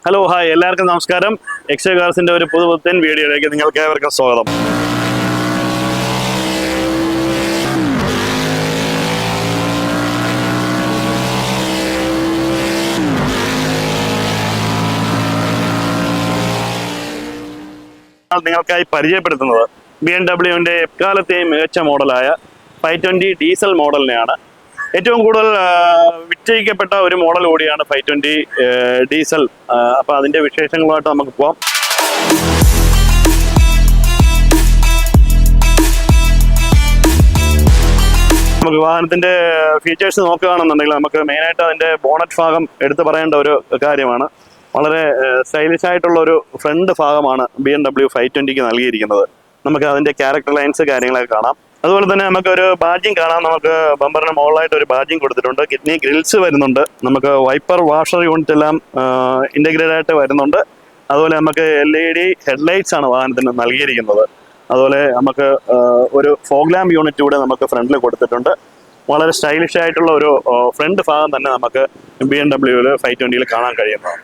Hello hi എല്ലാവർക്കും നമസ്കാരം. എക്സേ കാർസിന്റെ ഒരു പുതുപുത്തൻ വീഡിയോയിലേക്ക് നിങ്ങൾക്ക് ഏവർക്കും സ്വാഗതം. നിങ്ങൾക്കായി പരിചയപ്പെടുത്തുന്നത് BMW എക്കാലത്തെയും മികച്ച മോഡലായ 520 ഡീസൽ മോഡലിനെയാണ്. ഏറ്റവും കൂടുതൽ വിറ്റഴിക്കപ്പെട്ട ഒരു മോഡൽ കൂടിയാണ് 520 ഡീസൽ. അപ്പോൾ അതിൻ്റെ വിശേഷങ്ങളുമായിട്ട് നമുക്ക് പോവാം. നമുക്ക് വാഹനത്തിൻ്റെ ഫീച്ചേഴ്സ് നോക്കുകയാണെന്നുണ്ടെങ്കിൽ നമുക്ക് മെയിനായിട്ട് അതിൻ്റെ ബോണറ്റ് ഭാഗം എടുത്തു പറയേണ്ട ഒരു കാര്യമാണ്. വളരെ സ്റ്റൈലിഷ് ആയിട്ടുള്ള ഒരു ഫ്രണ്ട് ഭാഗമാണ് BMW 520ക്ക് നൽകിയിരിക്കുന്നത്. നമുക്ക് അതിൻ്റെ ക്യാരക്ടർ ലൈൻസ് കാര്യങ്ങളൊക്കെ കാണാം. അതുപോലെ തന്നെ നമുക്കൊരു ബാഡ്ജിങ് കാണാം. നമുക്ക് ബമ്പറിന് മുകളിലായിട്ട് ഒരു ബാഡ്ജിങ് കൊടുത്തിട്ടുണ്ട്. കിഡ്നി ഗ്രിൽസ് വരുന്നുണ്ട്. നമുക്ക് വൈപ്പർ വാഷർ യൂണിറ്റ് എല്ലാം ഇൻ്റഗ്രേറ്റഡ് ആയിട്ട് വരുന്നുണ്ട്. അതുപോലെ നമുക്ക് LED ഹെഡ്ലൈറ്റ്സ് ആണ് വാഹനത്തിന് നൽകിയിരിക്കുന്നത്. അതുപോലെ നമുക്ക് ഒരു ഫോഗ് ലാമ്പ് യൂണിറ്റ് കൂടെ നമുക്ക് ഫ്രണ്ടിൽ കൊടുത്തിട്ടുണ്ട്. വളരെ സ്റ്റൈലിഷ് ആയിട്ടുള്ള ഒരു ഫ്രണ്ട് ഭാഗം തന്നെ നമുക്ക് BMW 520 കാണാൻ കഴിയുന്നതാണ്.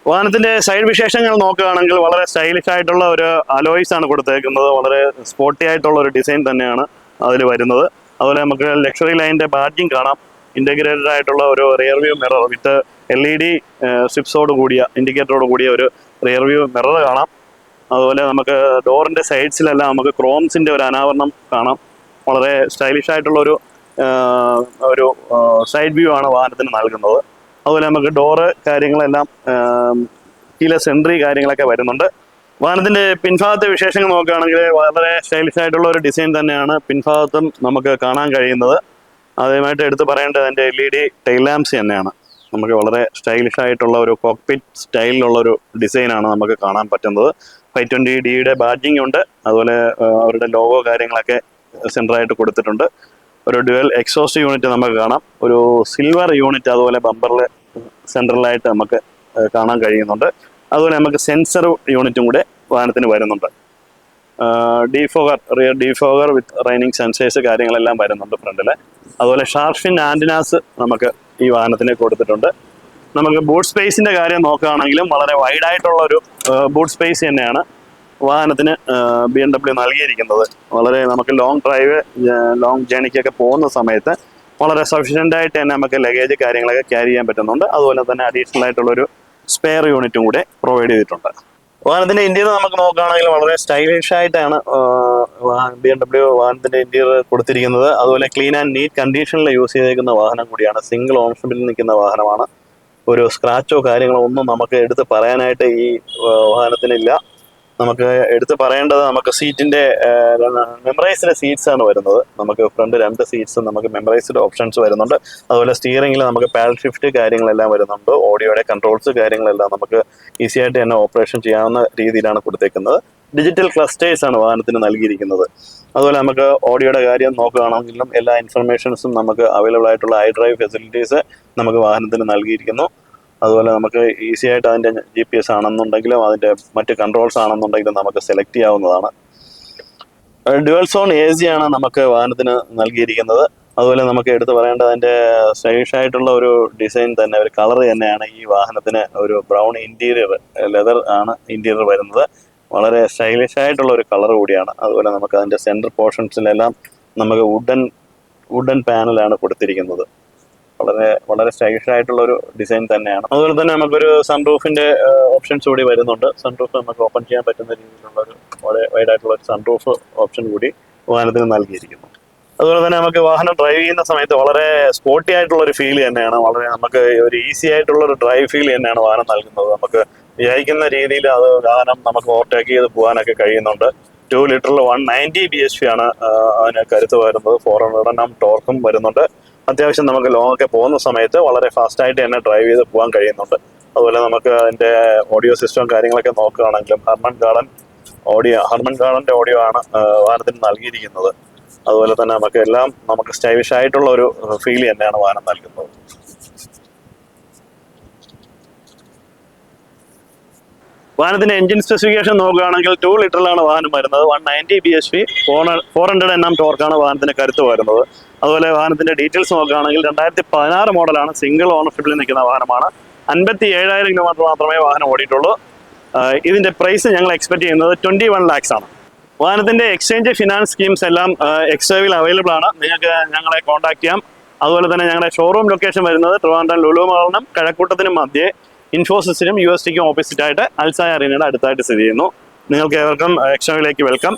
വാഹനത്തിന്റെ സൈഡ് വിശേഷങ്ങൾ നോക്കുകയാണെങ്കിൽ വളരെ സ്റ്റൈലിഷ് ആയിട്ടുള്ള ഒരു അലോയ്സ് ആണ് കൊടുത്തേക്കുന്നത്. വളരെ സ്പോർട്ടി ആയിട്ടുള്ള ഒരു ഡിസൈൻ തന്നെയാണ് അതിൽ വരുന്നത്. അതുപോലെ നമുക്ക് ലക്ഷറി ലൈനിന്റെ ബാഡ്ജിങ് കാണാം. ഇന്റഗ്രേറ്റഡ് ആയിട്ടുള്ള ഒരു റിയർ വ്യൂ മിറർ വിത്ത് LED സ്ട്രിപ്സോട് കൂടിയ ഇൻഡിക്കേറ്ററോട് കൂടിയ ഒരു റിയർ വ്യൂ മിറർ കാണാം. അതുപോലെ നമുക്ക് ഡോറിന്റെ സൈഡ്സിലെല്ലാം നമുക്ക് ക്രോംസിന്റെ ഒരു അനാവരണം കാണാം. വളരെ സ്റ്റൈലിഷ് ആയിട്ടുള്ള ഒരു സൈഡ് വ്യൂ ആണ് വാഹനത്തിന് നൽകുന്നത്. അതുപോലെ നമുക്ക് ഡോറ് കാര്യങ്ങളെല്ലാം കീലെസ് എൻട്രി കാര്യങ്ങളൊക്കെ വരുന്നുണ്ട്. വാഹനത്തിൻ്റെ പിൻഭാഗത്തെ വിശേഷങ്ങൾ നോക്കുകയാണെങ്കിൽ വളരെ സ്റ്റൈലിഷ് ആയിട്ടുള്ള ഒരു ഡിസൈൻ തന്നെയാണ് പിൻഭാഗത്തും നമുക്ക് കാണാൻ കഴിയുന്നത്. ആദ്യമായിട്ട് എടുത്ത് പറയേണ്ടത് അതിൻ്റെ LED ടൈൽ ലാംപ്സ് തന്നെയാണ്. നമുക്ക് വളരെ സ്റ്റൈലിഷ് ആയിട്ടുള്ള ഒരു കോക്പിറ്റ് സ്റ്റൈലിലുള്ള ഒരു ഡിസൈനാണ് നമുക്ക് കാണാൻ പറ്റുന്നത്. 520Dയുടെ ബാഡ്ജിങ് ഉണ്ട്. അതുപോലെ അവരുടെ ലോഗോ കാര്യങ്ങളൊക്കെ സെൻറ്ററായിട്ട് കൊടുത്തിട്ടുണ്ട്. ഒരു ഡ്യുവൽ എക്സോസ്റ്റ് യൂണിറ്റ് നമുക്ക് കാണാം. ഒരു സിൽവർ യൂണിറ്റ് അതുപോലെ ബമ്പറിൽ സെൻട്രലായിട്ട് നമുക്ക് കാണാൻ കഴിയുന്നുണ്ട്. അതുപോലെ നമുക്ക് സെൻസർ യൂണിറ്റും കൂടെ വാഹനത്തിന് വരുന്നുണ്ട്. റിയർ ഡീഫോഗർ വിത്ത് റൈനിങ് സെൻസേഴ്സ് കാര്യങ്ങളെല്ലാം വരുന്നുണ്ട് ഫ്രണ്ടിൽ. അതുപോലെ ഷാർഫിൻ ആൻറ്റിനാസ് നമുക്ക് ഈ വാഹനത്തിന് കൊടുത്തിട്ടുണ്ട്. നമുക്ക് ബൂട്ട് സ്പേസിൻ്റെ കാര്യം നോക്കുകയാണെങ്കിലും വളരെ വൈഡായിട്ടുള്ള ഒരു ബൂട്ട് സ്പേസ് തന്നെയാണ് വാഹനത്തിന് BMW നൽകിയിരിക്കുന്നത്. വളരെ നമുക്ക് ലോങ് ജേണിക്കൊക്കെ പോകുന്ന സമയത്ത് വളരെ സഫീഷ്യൻ്റ് ആയിട്ട് തന്നെ നമുക്ക് ലഗേജ് കാര്യങ്ങളൊക്കെ ക്യാരി ചെയ്യാൻ പറ്റുന്നുണ്ട്. അതുപോലെ തന്നെ അഡീഷണൽ ആയിട്ടുള്ളൊരു സ്പെയർ യൂണിറ്റും കൂടെ പ്രൊവൈഡ് ചെയ്തിട്ടുണ്ട്. വാഹനത്തിൻ്റെ ഇന്റീരിയർ നമുക്ക് നോക്കുകയാണെങ്കിൽ വളരെ സ്റ്റൈലിഷ് ആയിട്ടാണ് BMW വാഹനത്തിൻ്റെ ഇന്റീരിയർ കൊടുത്തിരിക്കുന്നത്. അതുപോലെ ക്ലീൻ ആൻഡ് നീറ്റ് കണ്ടീഷനിൽ യൂസ് ചെയ്തേക്കുന്ന വാഹനം കൂടിയാണ്. സിംഗിൾ ഓണർഷിപ്പിൽ നിൽക്കുന്ന വാഹനമാണ്. ഒരു സ്ക്രാച്ചോ കാര്യങ്ങളോ ഒന്നും നമുക്ക് എടുത്ത് പറയാനായിട്ട് ഈ വാഹനത്തിനില്ല. നമുക്ക് എടുത്ത് പറയേണ്ടത് നമുക്ക് സീറ്റിൻ്റെ മെമ്മറൈസ്ഡ് സീറ്റ്സ് ആണ് വരുന്നത്. നമുക്ക് ഫ്രണ്ട് 2 സീറ്റ്സും നമുക്ക് മെമ്മറൈസ്ഡ് ഓപ്ഷൻസ് വരുന്നുണ്ട്. അതുപോലെ സ്റ്റിയറിംഗിൽ നമുക്ക് പാഡൽ ഷിഫ്റ്റ് കാര്യങ്ങളെല്ലാം വരുന്നുണ്ട്. ഓഡിയോയുടെ കൺട്രോൾസ് കാര്യങ്ങളെല്ലാം നമുക്ക് ഈസി ആയിട്ട് തന്നെ ഓപ്പറേഷൻ ചെയ്യാവുന്ന രീതിയിലാണ് കൊടുത്തേക്കുന്നത്. ഡിജിറ്റൽ ക്ലസ്റ്റേഴ്സ് ആണ് വാഹനത്തിന് നൽകിയിരിക്കുന്നത്. അതുപോലെ നമുക്ക് ഓഡിയോയുടെ കാര്യം നോക്കുകയാണെങ്കിലും എല്ലാ ഇൻഫർമേഷൻസും നമുക്ക് അവൈലബിൾ ആയിട്ടുള്ള iDrive ഫെസിലിറ്റീസ് നമുക്ക് വാഹനത്തിന് നൽകിയിരിക്കുന്നു. അതുപോലെ നമുക്ക് ഈസി ആയിട്ട് അതിൻ്റെ GPS ആണെന്നുണ്ടെങ്കിലും അതിൻ്റെ മറ്റ് കൺട്രോൾസ് ആണെന്നുണ്ടെങ്കിലും നമുക്ക് സെലക്ട് ചെയ്യാവുന്നതാണ്. ഡ്യുവൽ സോൺ AC ആണ് നമുക്ക് വാഹനത്തിന് നൽകിയിരിക്കുന്നത്. അതുപോലെ നമുക്ക് എടുത്ത് പറയേണ്ടത് അതിൻ്റെ സ്റ്റൈലിഷ് ആയിട്ടുള്ള ഒരു ഡിസൈൻ തന്നെ, ഒരു കളർ തന്നെയാണ് ഈ വാഹനത്തിന്. ഒരു ബ്രൗൺ ഇൻറ്റീരിയർ, ലെതർ ആണ് ഇൻറ്റീരിയർ വരുന്നത്. വളരെ സ്റ്റൈലിഷ് ആയിട്ടുള്ള ഒരു കളർ കൂടിയാണ്. അതുപോലെ നമുക്ക് അതിൻ്റെ സെൻറ്റർ പോർഷൻസിലെല്ലാം നമുക്ക് വുഡൻ പാനലാണ് കൊടുത്തിരിക്കുന്നത്. വളരെ സ്റ്റൈലിഷ് ആയിട്ടുള്ള ഒരു ഡിസൈൻ തന്നെയാണ്. അതുപോലെ തന്നെ നമുക്കൊരു സൺറൂഫിന്റെ ഓപ്ഷൻസ് കൂടി വരുന്നുണ്ട്. സൺറൂഫ് നമുക്ക് ഓപ്പൺ ചെയ്യാൻ പറ്റുന്ന രീതിയിലുള്ള ഒരു വളരെ വൈഡ് ആയിട്ടുള്ള ഒരു സൺറൂഫ് ഓപ്ഷൻ കൂടി വാഹനത്തിന് നൽകിയിരിക്കുന്നു. അതുപോലെ തന്നെ നമുക്ക് വാഹനം ഡ്രൈവ് ചെയ്യുന്ന സമയത്ത് വളരെ സ്പോർട്ടി ആയിട്ടുള്ള ഒരു ഫീൽ തന്നെയാണ്. വളരെ നമുക്ക് ഒരു ഈസി ആയിട്ടുള്ള ഒരു ഡ്രൈവ് ഫീൽ തന്നെയാണ് വാഹനം നൽകുന്നത്. നമുക്ക് വിചാരിക്കുന്ന രീതിയിൽ അത് വാഹനം നമുക്ക് ഓവർടേക്ക് ചെയ്ത് പോകാനൊക്കെ കഴിയുന്നുണ്ട്. 2 ലിറ്ററിൽ 190 bhp ആണ് അതിന് കരുത്ത് വരുന്നത്. 400 Nm ടോർക്കും വരുന്നുണ്ട്. അത്യാവശ്യം നമുക്ക് ലോങ് ഒക്കെ പോകുന്ന സമയത്ത് വളരെ ഫാസ്റ്റായിട്ട് തന്നെ ഡ്രൈവ് ചെയ്ത് പോകാൻ കഴിയുന്നുണ്ട്. അതുപോലെ നമുക്ക് അതിൻ്റെ ഓഡിയോ സിസ്റ്റം കാര്യങ്ങളൊക്കെ നോക്കുകയാണെങ്കിലും ഹർമൻ ഗാർഡൻ്റെ ഓഡിയോ ആണ് വാഹനത്തിന് നൽകിയിരിക്കുന്നത്. അതുപോലെ തന്നെ നമുക്ക് സ്റ്റൈലിഷ് ആയിട്ടുള്ള ഒരു ഫീൽ തന്നെയാണ് വാഹനം നൽകുന്നത്. വാഹനത്തിന്റെ എഞ്ചിൻ സ്പെസിഫിക്കേഷൻ നോക്കുകയാണെങ്കിൽ 2 ലിറ്ററിലാണ് വാഹനം വരുന്നത്. 190 bhp 400 Nm ടോർക്കാണ് വാഹനത്തിന് കരുത്ത് വരുന്നത്. അതുപോലെ വാഹനത്തിന്റെ ഡീറ്റെയിൽസ് നോക്കുകയാണെങ്കിൽ 2016 മോഡലാണ്. സിംഗിൾ ഓണർഷിപ്പിൽ നിൽക്കുന്ന വാഹനമാണ്. 57,000 കിലോമീറ്റർ മാത്രമേ വാഹനം ഓടിയിട്ടുള്ളൂ. ഇതിൻ്റെ പ്രൈസ് ഞങ്ങൾ എക്സ്പെക്ട് ചെയ്യുന്നത് 21 lakhs ആണ്. വാഹനത്തിൻ്റെ എക്സ്ചേഞ്ച് ഫിനാൻസ് സ്കീംസ് എല്ലാം എക്സേവിൽ അവൈലബിൾ ആണ്. നിങ്ങൾക്ക് ഞങ്ങളെ കോൺടാക്ട് ചെയ്യാം. അതുപോലെ തന്നെ ഞങ്ങളുടെ ഷോറൂം ലൊക്കേഷൻ വരുന്നത് ട്രിവാൻഡ്രം ലുലു മാളിനും കഴക്കൂട്ടത്തിനും മധ്യേ ഇൻഫോസിസിനും USTക്കും ഓപ്പോസിറ്റായിട്ട് അൽസായ അറീനയുടെ അടുത്തായിട്ട് സ്ഥിതി ചെയ്യുന്നു. നിങ്ങൾക്ക് ഏവർക്കും എക്സേവിലേക്ക് വെൽക്കം.